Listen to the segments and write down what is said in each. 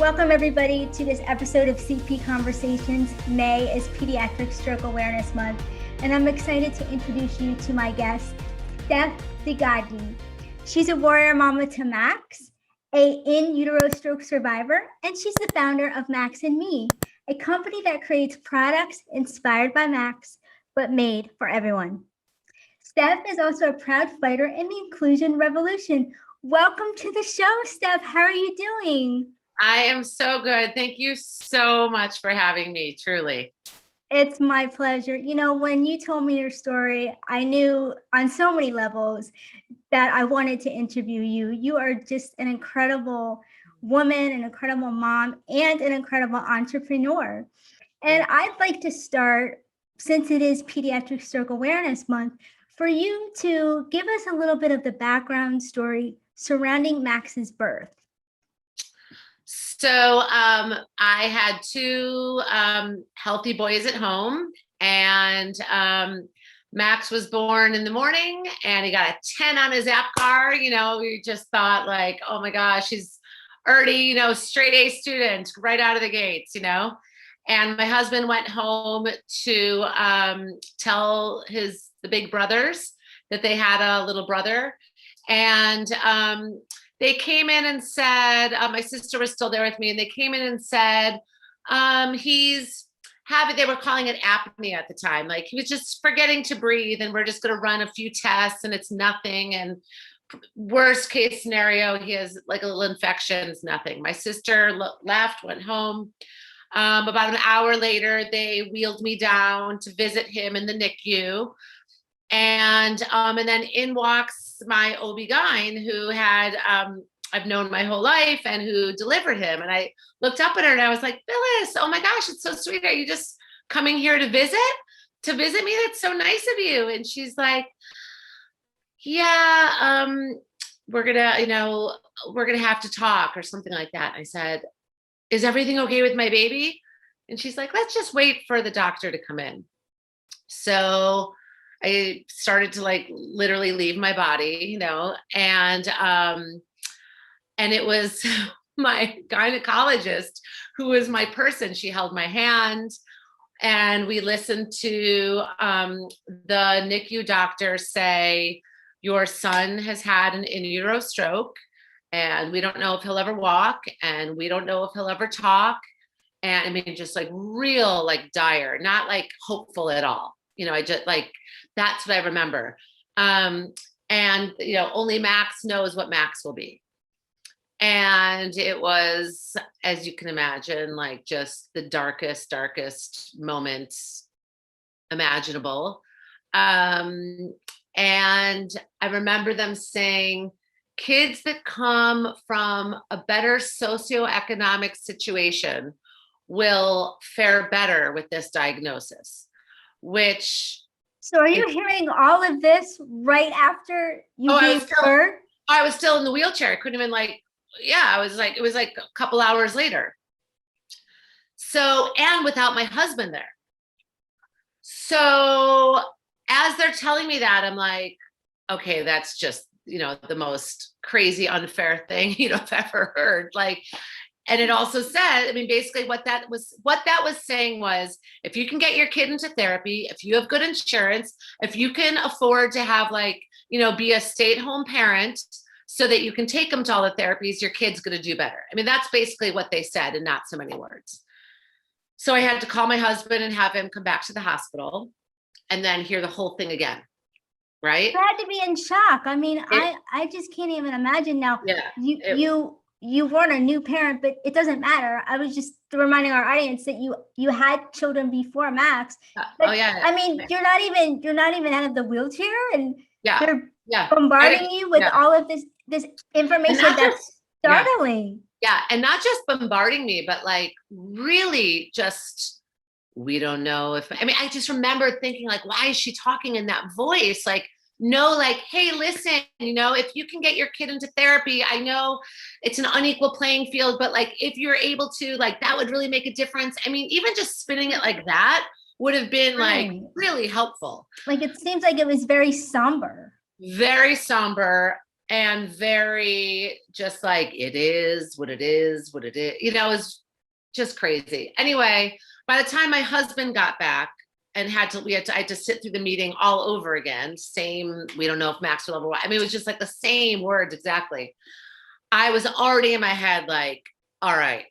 Welcome everybody to this episode of CP Conversations. May is Pediatric Stroke Awareness Month, and I'm excited to introduce you to my guest, Steph Degodny. She's a warrior mama to Max, a in utero stroke survivor, and she's the founder of Max and Me, a company that creates products inspired by Max, but made for everyone. Steph is also a proud fighter in the inclusion revolution. Welcome to the show, Steph. How are you doing? I am so good. Thank you so much for having me, truly. It's my pleasure. You know, when you told me your story, I knew on so many levels that I wanted to interview you. You are just an incredible woman, an incredible mom, and an incredible entrepreneur. And I'd like to start, since it is Pediatric Stroke Awareness Month, for you to give us a little bit of the background story surrounding Max's birth. So I had two healthy boys at home, and Max was born in the morning and he got a 10 on his app car. You know, we just thought like, oh my gosh, he's already, straight A student right out of the gates, And my husband went home to tell the big brothers that they had a little brother. And they came in and said, my sister was still there with me, and they came in and said, they were calling it apnea at the time. Like he was just forgetting to breathe, and we're just going to run a few tests and it's nothing. And worst case scenario, he has like a little infection, it's nothing. My sister left, went home. About an hour later, they wheeled me down to visit him in the NICU. And then in walks my OB-GYN who had, I've known my whole life and who delivered him. And I looked up at her and I was like, Phyllis, oh my gosh, it's so sweet. Are you just coming here to visit me? That's so nice of you. And she's like, yeah, we're gonna have to talk or something like that. And I said, is everything okay with my baby? And she's like, let's just wait for the doctor to come in. So I started to like literally leave my body, and it was my gynecologist who was my person. She held my hand and we listened to the NICU doctor say, your son has had an in utero stroke and we don't know if he'll ever walk and we don't know if he'll ever talk. And I mean, just like real, like dire, not like hopeful at all. I just like, that's what I remember. And, only Max knows what Max will be. And it was, as you can imagine, like just the darkest moments imaginable. And I remember them saying, kids that come from a better socioeconomic situation will fare better with this diagnosis. So are you hearing all of this right after you gave birth? I was still in the wheelchair. I couldn't even it was like a couple hours later. So, and without my husband there. So as they're telling me that, I'm like, okay, that's just, the most crazy, unfair thing, I've ever heard. And it also said, I mean, basically what that was saying was, if you can get your kid into therapy, if you have good insurance, if you can afford to have be a stay-at-home parent so that you can take them to all the therapies, your kid's going to do better. I mean, that's basically what they said in not so many words. So I had to call my husband and have him come back to the hospital and then hear the whole thing again. Right? I had to be in shock. I mean, I just can't even imagine now. Yeah, you weren't a new parent, but it doesn't matter. I was just reminding our audience that you had children before Max. But, I mean, you're not even out of the wheelchair, and they're bombarding you with all of this information that's startling. Yeah, and not just bombarding me, but like really just, we don't know if, I mean, I just remember thinking like, why is she talking in that voice? Like, no, like, hey, listen, if you can get your kid into therapy, I know it's an unequal playing field, but like, if you're able to, like, that would really make a difference. I mean, even just spinning it like that would have been like really helpful. Like, it seems like it was very somber. Very somber. and very just like, it is what it is, what it is, you know, it's just crazy. Anyway, by the time my husband got back and I had to sit through the meeting all over again. Same, we don't know if Max will ever, I mean, it was just like the same words exactly. I was already in my head like, all right,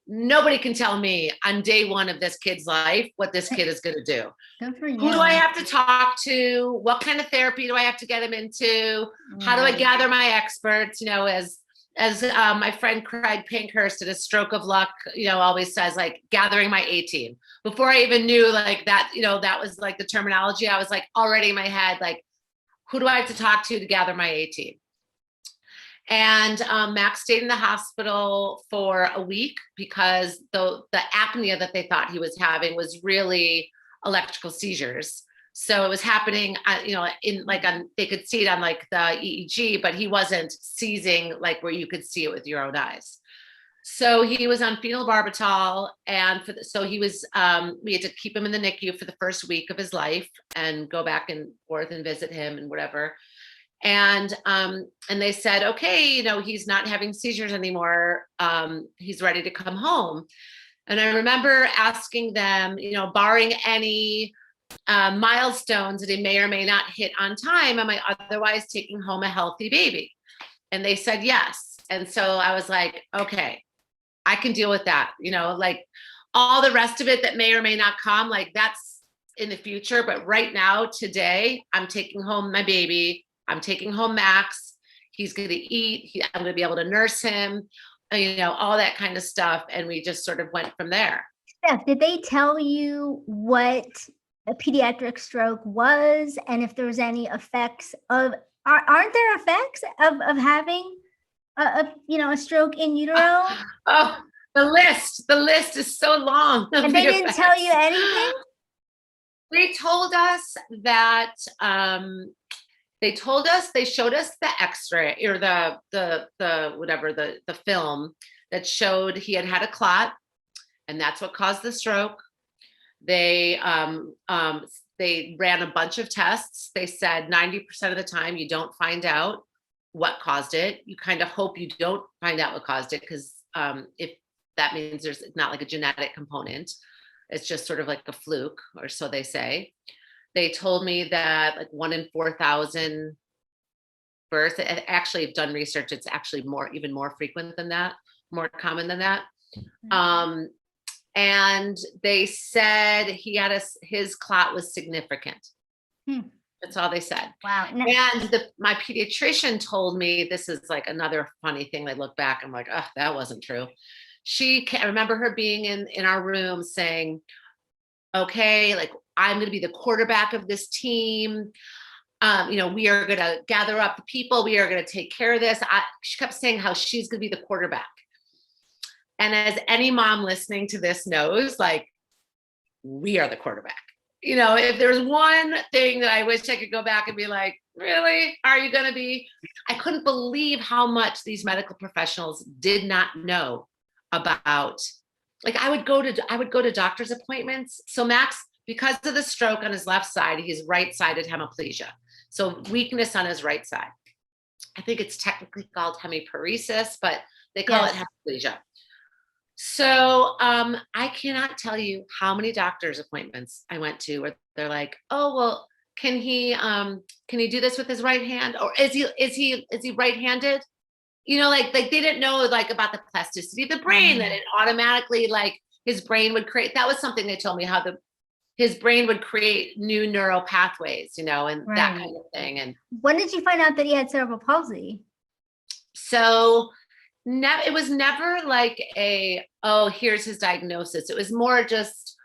nobody can tell me on day one of this kid's life what this kid is going to do. Good for you. Who do I have to talk to? What kind of therapy do I have to get him into? How do I gather my experts? You know, as my friend Craig Pankhurst at A Stroke of Luck, you know, always says, like, gathering my A team. Before I even knew like that, you know, that was like the terminology. I was like already in my head, like, who do I have to talk to gather my A team? And Max stayed in the hospital for a week because the apnea that they thought he was having was really electrical seizures. So it was happening, you know, they could see it on like the EEG, but he wasn't seizing like where you could see it with your own eyes. So he was on phenobarbital, and so he was, we had to keep him in the NICU for the first week of his life and go back and forth and visit him and whatever. And they said, okay, you know, he's not having seizures anymore. He's ready to come home. And I remember asking them, you know, barring any milestones that he may or may not hit on time, am I otherwise taking home a healthy baby? And they said yes. And so I was like, okay, I can deal with that. You know, like all the rest of it that may or may not come, like that's in the future. But right now, today, I'm taking home my baby. I'm taking home Max. He's going to eat. I'm going to be able to nurse him, you know, all that kind of stuff. And we just sort of went from there. Steph, did they tell you what a pediatric stroke was, and if there was any effects of, aren't there effects of having a stroke in utero? Oh, the list is so long. And they didn't tell you anything? They told us that, they showed us the X-ray or the film that showed he had a clot, and that's what caused the stroke. They ran a bunch of tests. They said 90% of the time you don't find out what caused it. You kind of hope you don't find out what caused it, because if that means there's not like a genetic component, it's just sort of like a fluke, or so they say. They told me that like 1 in 4,000 births, actually I've done research, it's actually even more frequent than that, more common than that. And they said his clot was significant. That's all they said. Wow. And my pediatrician told me, this is like another funny thing. I look back, I'm like, oh, that wasn't true. I remember her being in our room saying, okay, like, I'm going to be the quarterback of this team. You know, we are going to gather up the people. We are going to take care of this. She kept saying how she's going to be the quarterback. And as any mom listening to this knows, like, we are the quarterback. You know, if there's one thing that I wish I could go back and be like, really, are you going to be? I couldn't believe how much these medical professionals did not know about. Like, I would go to doctor's appointments. So Max, because of the stroke on his left side, he's right-sided hemiplegia. So weakness on his right side. I think it's technically called hemiparesis, but they call it hemiplegia. So I cannot tell you how many doctor's appointments I went to where they're like, oh, well, can he do this with his right hand? Or is he right-handed? You know, like they didn't know like about the plasticity of the brain, that it automatically, like, his brain would create, that was something they told me, how his brain would create new neural pathways, you know, and that kind of thing. And when did you find out that he had cerebral palsy? So it was never like here's his diagnosis. It was more just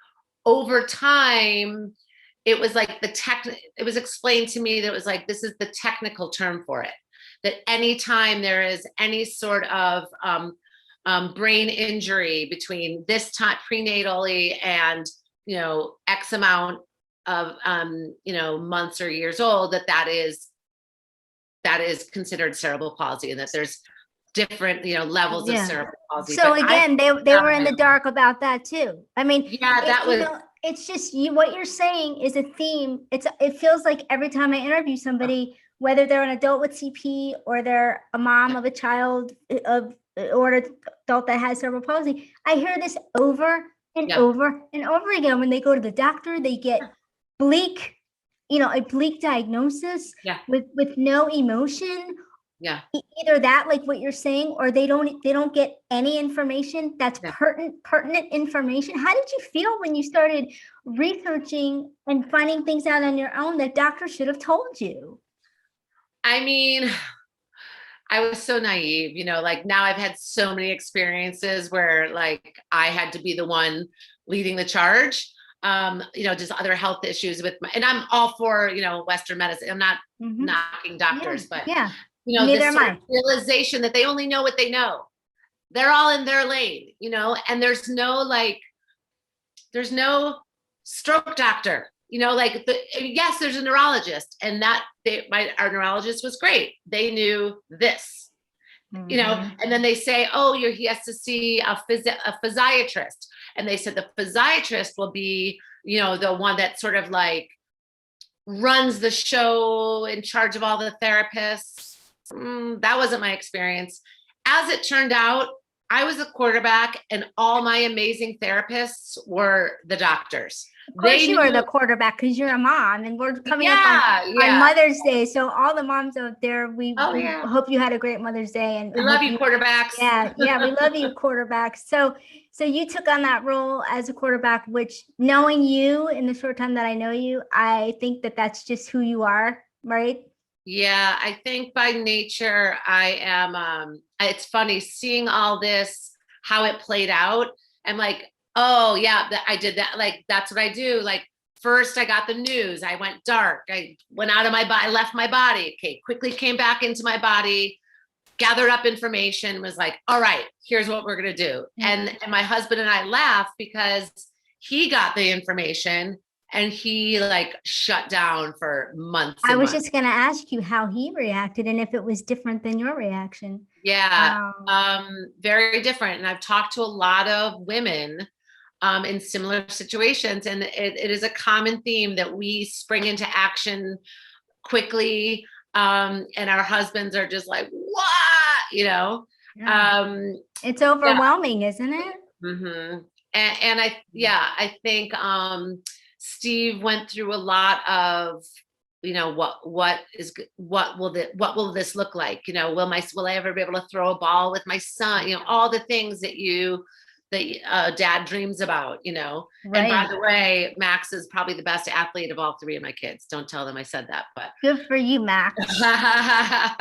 over time. It was like it was explained to me that it was like, this is the technical term for it, that anytime there is any sort of brain injury between this time prenatally and, you know, X amount of, you know, months or years old, that is considered cerebral palsy, and that there's different, you know, levels of cerebral palsy. So but again, they were in the dark about that too. I mean, that was, it's just what you're saying is a theme. It feels like every time I interview somebody, whether they're an adult with CP or they're a mom of a child or an adult that has cerebral palsy. I hear this over and over and over again. When they go to the doctor, they get bleak, a bleak diagnosis with no emotion. Either that, like what you're saying, or they don't get any information that's pertinent information. How did you feel when you started researching and finding things out on your own that doctors should have told you? I mean, I was so naive, like now I've had so many experiences where like I had to be the one leading the charge. Just other health issues and I'm all for, Western medicine. I'm not knocking doctors, but this sort of realization that they only know what they know. They're all in their lane, and there's no stroke doctor, yes, there's a neurologist, and our neurologist was great. They knew this, and then they say, oh, he has to see a physiatrist. And they said the physiatrist will be, the one that sort of like runs the show, in charge of all the therapists. That wasn't my experience. As it turned out, I was a quarterback and all my amazing therapists were the doctors. Of course you are the quarterback because you're a mom, and we're coming up on Mother's Day. So all the moms out there, we hope you had a great Mother's Day. And we love you, quarterbacks. Yeah, we love you, quarterbacks. So you took on that role as a quarterback, which, knowing you in the short time that I know you, I think that that's just who you are, right? Yeah, I think by nature I am. It's funny seeing all this, how it played out. I'm like, oh yeah, I did that. Like, that's what I do. Like, first I got the news. I went dark. I went out of my body, left my body. Okay, quickly came back into my body, gathered up information, was like, all right, here's what we're going to do. And my husband and I laughed because he got the information and he like shut down for months. I was just going to ask you how he reacted and if it was different than your reaction. Yeah, very different. And I've talked to a lot of women in similar situations, and it is a common theme that we spring into action quickly, and our husbands are just like, what? It's overwhelming, isn't it? Mm-hmm. And I think Steve went through a lot of, what will this look like? Will I ever be able to throw a ball with my son? All the things that dad dreams about, Right. And by the way, Max is probably the best athlete of all three of my kids. Don't tell them I said that, but good for you, Max. My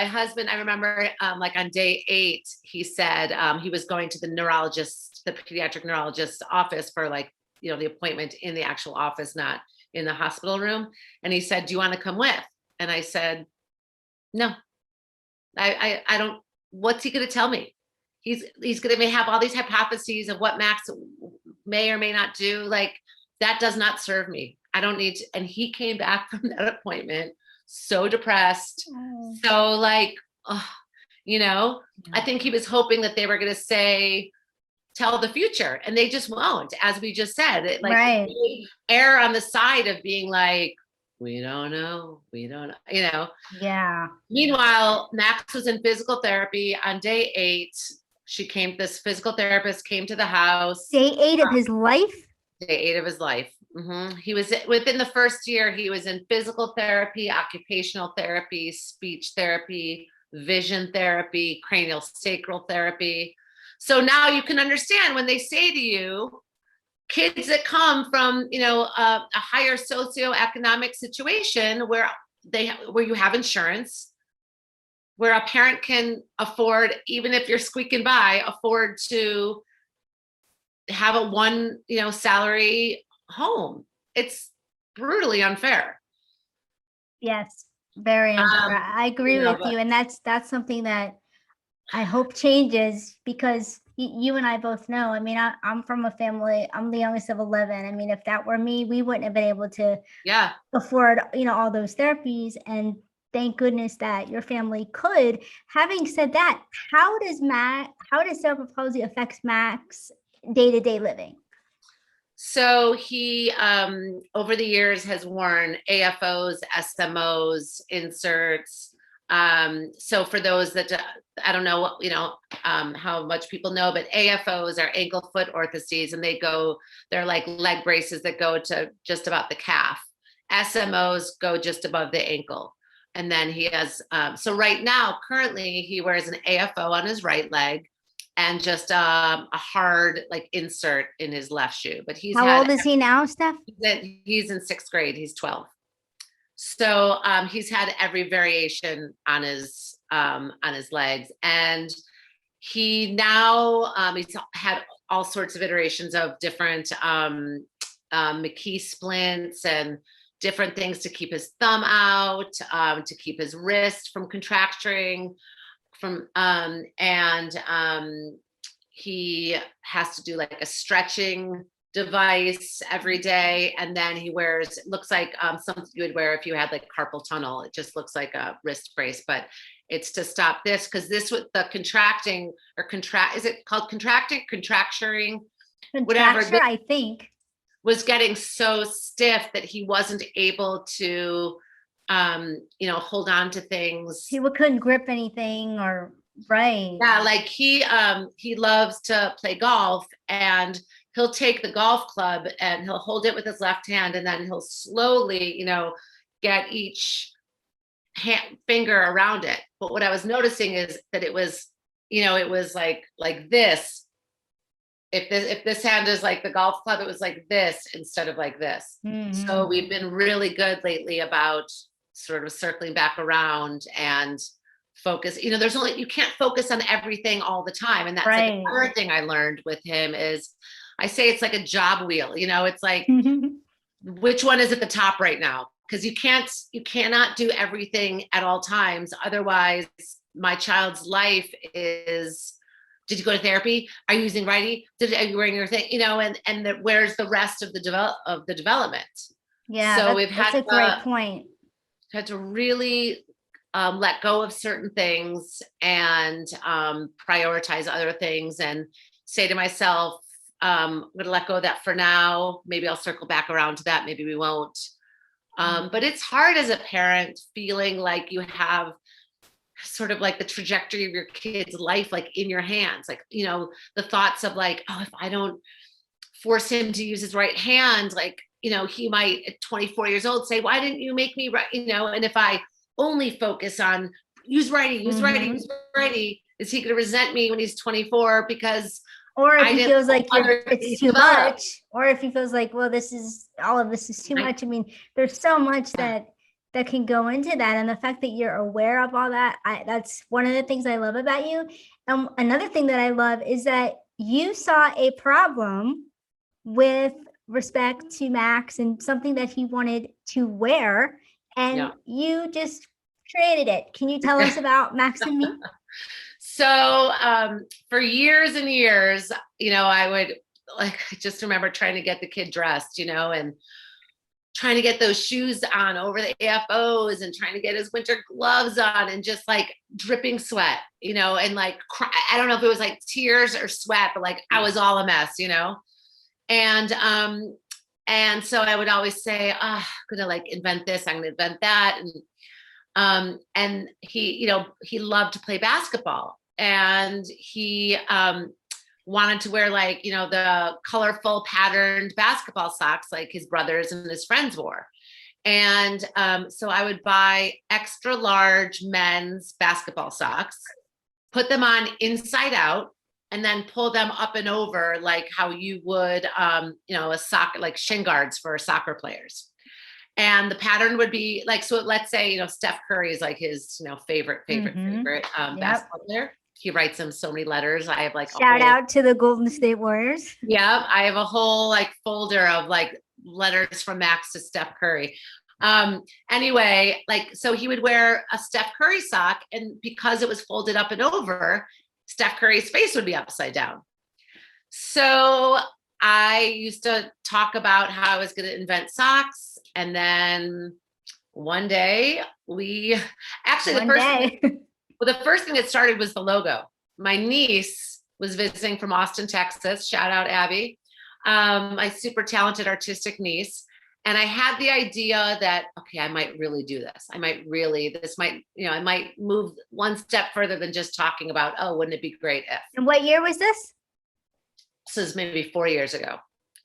husband, I remember like on day 8, he said he was going to the pediatric neurologist's office for like, the appointment in the actual office, not in the hospital room. And he said, do you want to come with? And I said, no, I don't. What's he going to tell me? He's going to have all these hypotheses of what Max may or may not do. Like, that does not serve me. I don't need to. And he came back from that appointment so depressed. So like, I think he was hoping that they were going to say, tell the future, and they just won't. As we just said, they err on the side of being like, we don't know. Yeah. Meanwhile, Max was in physical therapy on day 8. This physical therapist came to the house. Day 8 of his life? Day 8 of his life. Mm-hmm. He was within the first year, he was in physical therapy, occupational therapy, speech therapy, vision therapy, cranial sacral therapy. So now you can understand when they say to you, kids that come from, a higher socioeconomic situation where you have insurance, where a parent can afford, even if you're squeaking by, afford to have a one, salary home. It's brutally unfair. Yes, very unfair. I agree with you. And that's something that I hope changes, because you and I both know, I mean, I'm from a family, I'm the youngest of 11. I mean, if that were me, we wouldn't have been able to afford, all those therapies. And thank goodness that your family could. Having said that, how does cerebral palsy affect Max day-to-day living? So he, over the years, has worn AFOs, SMOs, inserts. So for those that I don't know what, how much people know, but AFOs are ankle foot orthoses, and they're like leg braces that go to just about the calf. SMOs go just above the ankle. And then he has, so right now, currently he wears an AFO on his right leg and just a hard like insert in his left shoe. But How old is he now, Steph? He's in 6th grade. He's 12. So he's had every variation on his legs, and he now he's had all sorts of iterations of different McKee splints and different things to keep his thumb out, to keep his wrist from contracturing, he has to do like a stretching device every day, and then he wears, it looks like something you would wear if you had like carpal tunnel. It just looks like a wrist brace, but it's to stop this, because this with the contracting or is it called contracturing, whatever, I think, was getting so stiff that he wasn't able to hold on to things. He couldn't grip anything, or right. Yeah, like he loves to play golf, and he'll take the golf club and he'll hold it with his left hand, and then he'll slowly, get each finger around it. But what I was noticing is that it was like this. If this hand is like the golf club, it was like this instead of like this. Mm-hmm. So we've been really good lately about sort of circling back around and focus. You can't focus on everything all the time. And that's right. Like another thing I learned with him is, I say it's like a job wheel. It's like, which one is at the top right now? Because you cannot do everything at all times. Otherwise, my child's life is, did you go to therapy? Are you using righty? Are you wearing your thing? And where's the rest of the development? Yeah. So that's a great point. Had to really let go of certain things and prioritize other things, and say to myself, I'm going to let go of that for now. Maybe I'll circle back around to that. Maybe we won't. But it's hard as a parent, feeling like you have sort of like the trajectory of your kid's life, like in your hands, like, the thoughts of like, oh, if I don't force him to use his right hand, like, he might at 24 years old say, why didn't you make me right? And if I only focus on use righty, use righty, is he going to resent me when he's 24? Because or if he feels like it's too much, or if he feels like, well, all of this is too much. I mean, there's so much that can go into that. And the fact that you're aware of all that, that's one of the things I love about you. Another thing that I love is that you saw a problem with respect to Max and something that he wanted to wear, and you just created it. Can you tell us about Max and Me? So for years and years, I would I just remember trying to get the kid dressed, and trying to get those shoes on over the AFOs, and trying to get his winter gloves on, and just like dripping sweat, and like, I don't know if it was like tears or sweat, but like I was all a mess, and so I would always say, I'm gonna like invent this, I'm gonna invent that. And he loved to play basketball, and he wanted to wear like, the colorful patterned basketball socks like his brothers and his friends wore. And so I would buy extra large men's basketball socks, put them on inside out, and then pull them up and over like how you would, a soccer, like shin guards for soccer players. And the pattern would be like, so let's say, Steph Curry is like his, favorite basketball player. He writes him so many letters. I have like shout out to the Golden State Warriors. Yeah. I have a whole like folder of like letters from Max to Steph Curry. Anyway, like, so he would wear a Steph Curry sock, and because it was folded up and over, Steph Curry's face would be upside down. So I used to talk about how I was going to invent socks. And then one day the first thing that started was the logo. My niece was visiting from Austin, Texas. Shout out, Abby. my super talented artistic niece. And I had the idea that, okay, I might really do this. I might move one step further than just talking about, oh, wouldn't it be great if. And what year was this? This is maybe 4 years ago.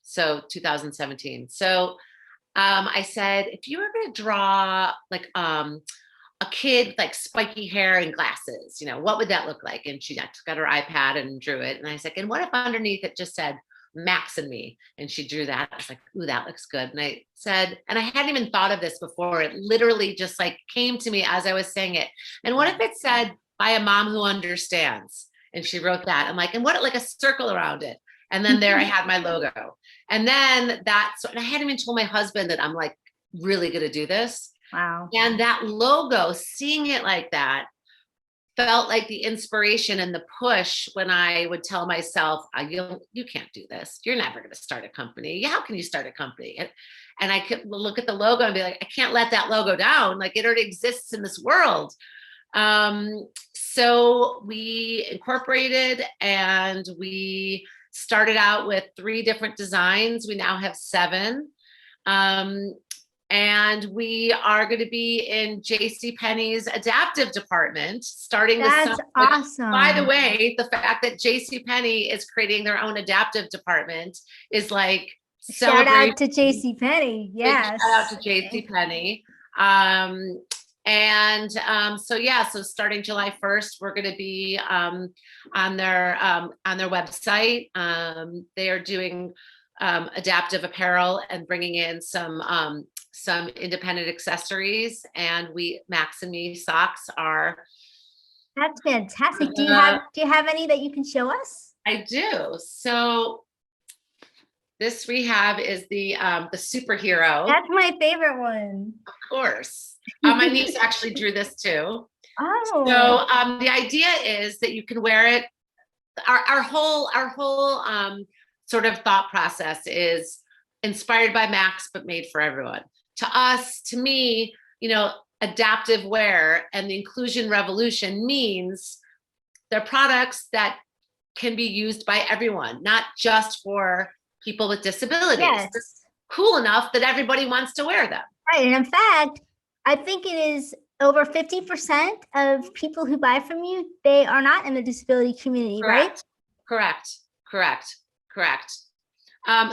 So 2017. So I said, if you were going to draw like a kid with like spiky hair and glasses, what would that look like? And she got her iPad and drew it. And I said, and what if underneath it just said Max and me? And she drew that. I was like, ooh, that looks good. And I said, and I hadn't even thought of this before. It literally just like came to me as I was saying it. And what if it said by a mom who understands? And she wrote that. I'm like, and what, like a circle around it. And then there I had my logo. And then and I hadn't even told my husband that I'm like really going to do this. Wow. And that logo, seeing it like that, felt like the inspiration and the push when I would tell myself, you can't do this. You're never going to start a company. How can you start a company? And I could look at the logo and be like, I can't let that logo down. Like it already exists in this world. So we incorporated and we started out with 3 different designs. We now have 7. And we are going to be in JCPenney's adaptive department starting this summer. That's awesome. By the way, the fact that JCPenney is creating their own adaptive department is like shout out to JCPenney. Yes. Shout out to JCPenney. So starting July 1st, we're going to be on their website. They are doing adaptive apparel and bringing in some independent accessories, and Max and Me socks are. That's fantastic. Do you have any that you can show us? I do. So this we have is the superhero. That's my favorite one. Of course. My niece actually drew this too. Oh. So the idea is that you can wear it. Our whole sort of thought process is inspired by Max, but made for everyone. To me, adaptive wear and the inclusion revolution means they're products that can be used by everyone, not just for people with disabilities. Yes. It's cool enough that everybody wants to wear them. Right. And in fact, I think it is over 50% of people who buy from you, they are not in the disability community, Correct. right? Correct.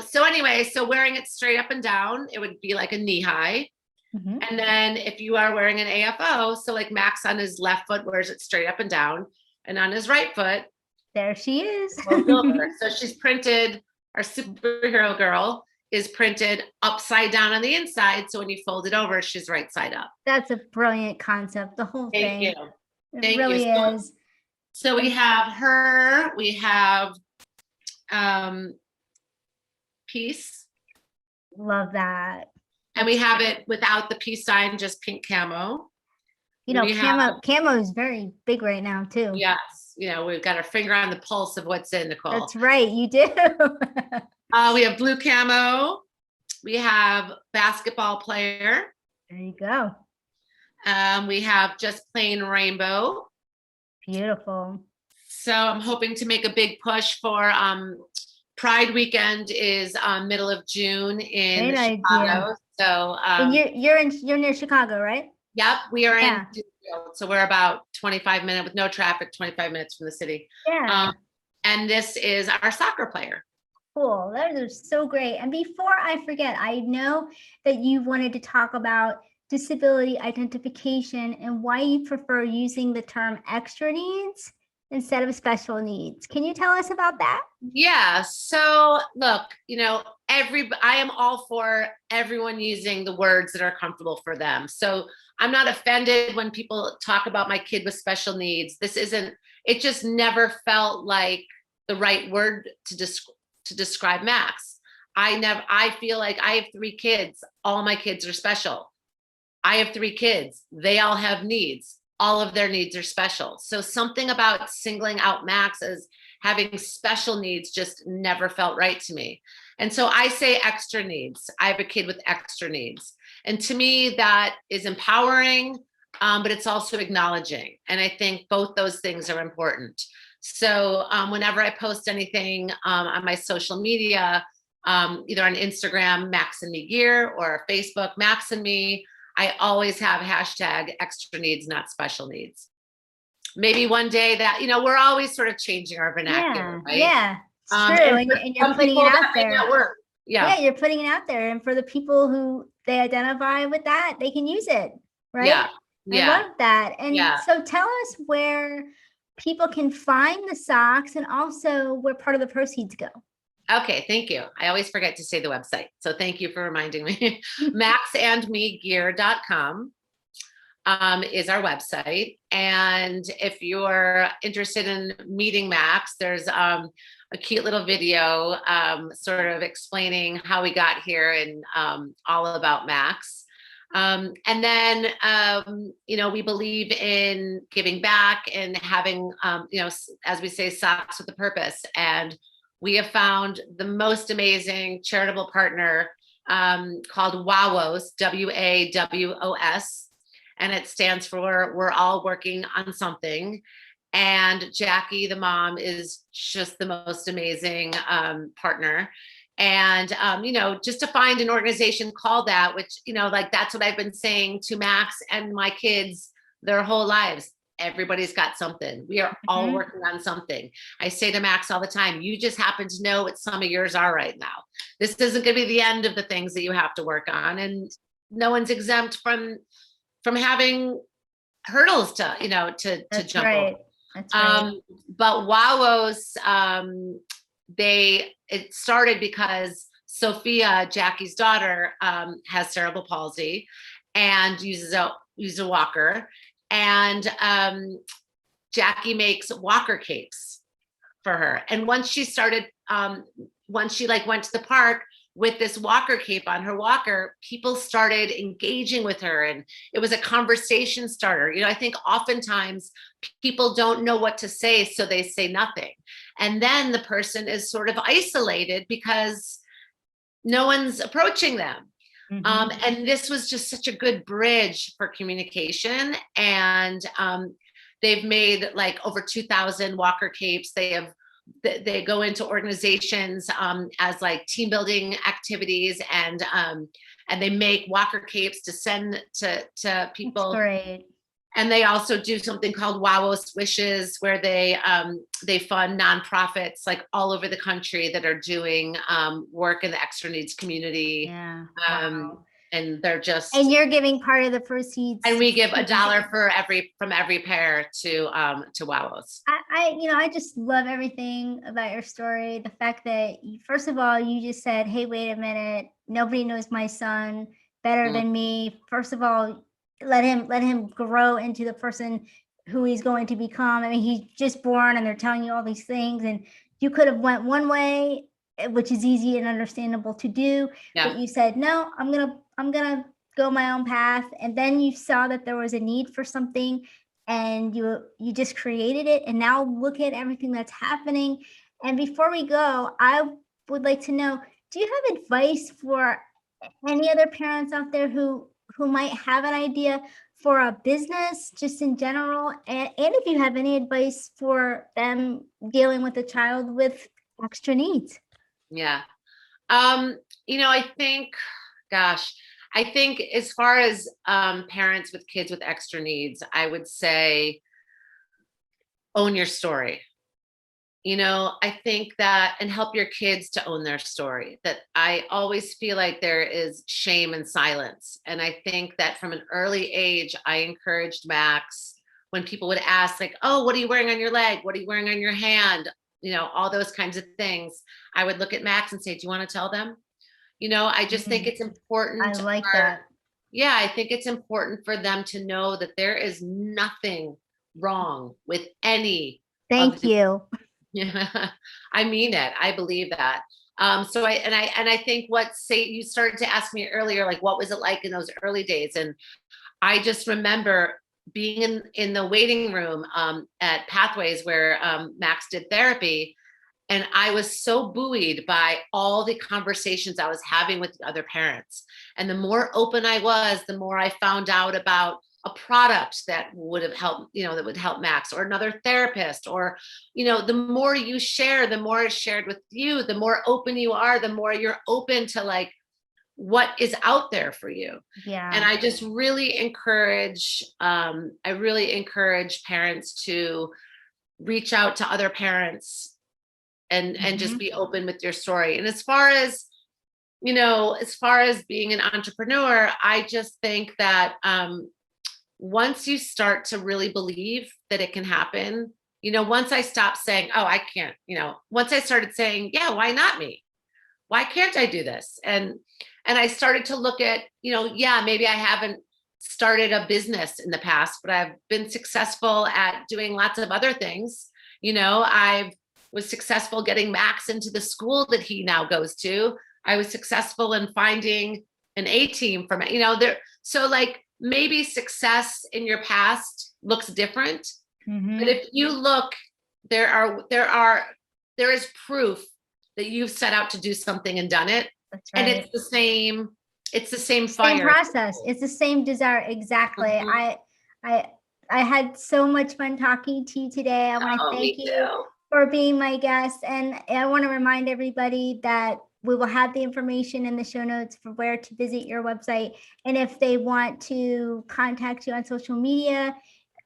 So wearing it straight up and down, it would be like a knee high. Mm-hmm. And then if you are wearing an AFO, so like Max on his left foot wears it straight up and down, and on his right foot, there she is. So she's printed, our superhero girl is printed upside down on the inside. So when you fold it over, she's right side up. That's a brilliant concept. The whole thing. Thank you. It really is. So we have her, we have peace. Love that. And we have it without the peace sign, just pink camo. Camo is very big right now too. Yes. We've got our finger on the pulse of what's in, Nicole. That's right. You do. We have blue camo. We have basketball player. There you go. We have just plain rainbow. Beautiful. So I'm hoping to make a big push for Pride weekend is middle of June in Chicago. So and you're near Chicago, right? Yep, we are in. So we're about 25 minutes with no traffic, 25 minutes from the city. Yeah. And this is our soccer player. Cool. Those are so great. And before I forget, I know that you wanted to talk about disability identification and why you prefer using the term extra needs instead of special needs. Can you tell us about that? Yeah. So look, I am all for everyone using the words that are comfortable for them. So I'm not offended when people talk about my kid with special needs. It just never felt like the right word to describe Max. I feel like I have 3 kids. All my kids are special. I have 3 kids. They all have needs. All of their needs are special. So something about singling out Max as having special needs just never felt right to me. And so I say extra needs. I have a kid with extra needs. And to me, that is empowering, but it's also acknowledging. And I think both those things are important. So whenever I post anything on my social media, either on Instagram, Max and Me Gear, or Facebook, Max and Me. I always have hashtag extra needs, not special needs. Maybe one day that, we're always sort of changing our vernacular, right? Yeah, it's true. And you're putting it out there. Yeah, you're putting it out there. And for the people who they identify with that, they can use it, right? I love that. And so tell us where people can find the socks and also where part of the proceeds go. Okay, thank you. I always forget to say the website. So thank you for reminding me. maxandmegear.com is our website. And if you're interested in meeting Max, there's a cute little video sort of explaining how we got here and all about Max. And then, we believe in giving back and having, as we say, socks with a purpose. And we have found the most amazing charitable partner called WAWOS, WAWOS. And it stands for We're All Working on Something. And Jackie, the mom, is just the most amazing partner. And, just to find an organization called that, which, that's what I've been saying to Max and my kids their whole lives. Everybody's got something. We are all working on something. I say to Max all the time, you just happen to know what some of yours are right now. This isn't going to be the end of the things that you have to work on. And no one's exempt from having hurdles to jump over. That's right. But WAWOS, it started because Sophia, Jackie's daughter, has cerebral palsy and uses a walker. And Jackie makes walker capes for her. And once she started, once she went to the park with this walker cape on her walker, people started engaging with her, and it was a conversation starter. I think oftentimes people don't know what to say, so they say nothing. And then the person is sort of isolated because no one's approaching them. And this was just such a good bridge for communication. And they've made over 2,000 walker capes. They go into organizations as team building activities, and they make walker capes to send to people. That's great. And they also do something called WAWOS Wishes, where they fund nonprofits all over the country that are doing work in the extra needs community. Yeah. Wow. And they're just. And you're giving part of the proceeds. And we give $1 from every pair to WAWOS. I just love everything about your story. The fact that first of all, you just said, "Hey, wait a minute, nobody knows my son better than me." First of all, let him grow into the person who he's going to become. I mean, he's just born and they're telling you all these things, and you could have went one way, which is easy and understandable to do. Yeah. But you said, no, I'm gonna go my own path. And then you saw that there was a need for something, and you just created it. And now look at everything that's happening. And before we go, I would like to know, do you have advice for any other parents out there who might have an idea for a business just in general? And if you have any advice for them dealing with a child with extra needs? Yeah. I think as far as parents with kids with extra needs, I would say own your story. I think that, and help your kids to own their story. That I always feel like there is shame and silence. And I think that from an early age, I encouraged Max, when people would ask oh, what are you wearing on your leg? What are you wearing on your hand? All those kinds of things. I would look at Max and say, do you want to tell them? I just think it's important. I like that. Yeah, I think it's important for them to know that there is nothing wrong with any. Thank you. Yeah, I mean it. I believe that. So I think you started to ask me earlier, what was it like in those early days? And I just remember being in the waiting room at Pathways where Max did therapy. And I was so buoyed by all the conversations I was having with the other parents. And the more open I was, the more I found out about a product that would have helped, that would help Max, or another therapist, or, the more you share, the more it's shared with you, the more open you are, the more you're open to like what is out there for you. Yeah. And I just really encourage, parents to reach out to other parents and just be open with your story. And as far as being an entrepreneur, I just think that, once you start to really believe that it can happen, once I stopped saying, oh, I can't, once I started saying, yeah, why not me? Why can't I do this? And I started to look at, yeah, maybe I haven't started a business in the past, but I've been successful at doing lots of other things. I was successful getting Max into the school that he now goes to. I was successful in finding an A team from, there. So like, maybe success in your past looks different, but if you look, there is proof that you've set out to do something and done it. That's right. And it's the same fire. Same process. It's the same desire. Exactly. I had so much fun talking to you today. I want to thank you for being my guest. And I want to remind everybody that we will have the information in the show notes for where to visit your website. And if they want to contact you on social media,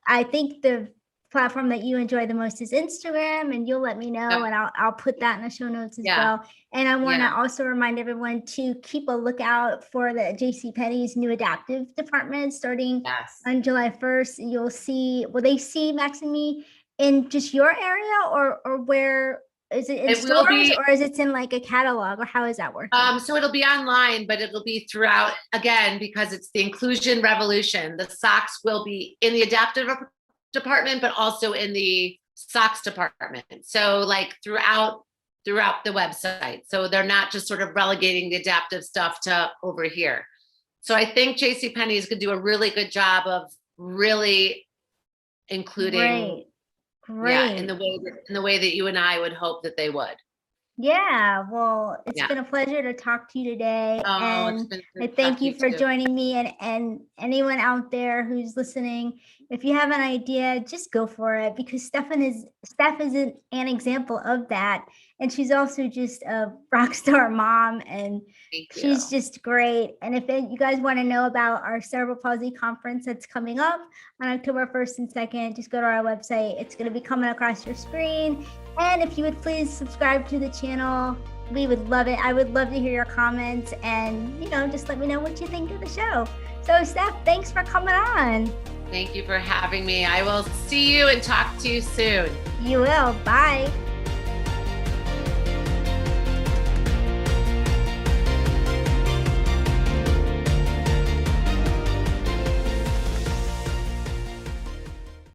I think the platform that you enjoy the most is Instagram, and you'll let me know, and I'll put that in the show notes as well. And I want to also remind everyone to keep a lookout for the JCPenney's new adaptive department starting on July 1st. You'll see, will they see Max and me in just your area, or where? Is it in stores, or is it in like a catalog, or how is that working? So it'll be online, but it'll be throughout, again, because it's the inclusion revolution. The socks will be in the adaptive department, but also in the socks department. So like throughout the website. So they're not just sort of relegating the adaptive stuff to over here. So I think JCPenney is going to do a really good job of really including Great. Yeah, in the way that you and I would hope that they would. Yeah, well, it's been a pleasure to talk to you today. And I thank you for joining me, and anyone out there who's listening. If you have an idea, just go for it, because Steph is an example of that. And she's also just a rock star mom, and she's just great. And if you guys want to know about our cerebral palsy conference that's coming up on October 1st and 2nd, just go to our website. It's going to be coming across your screen. And if you would please subscribe to the channel, we would love it. I would love to hear your comments, and, just let me know what you think of the show. So Steph, thanks for coming on. Thank you for having me. I will see you and talk to you soon. You will. Bye.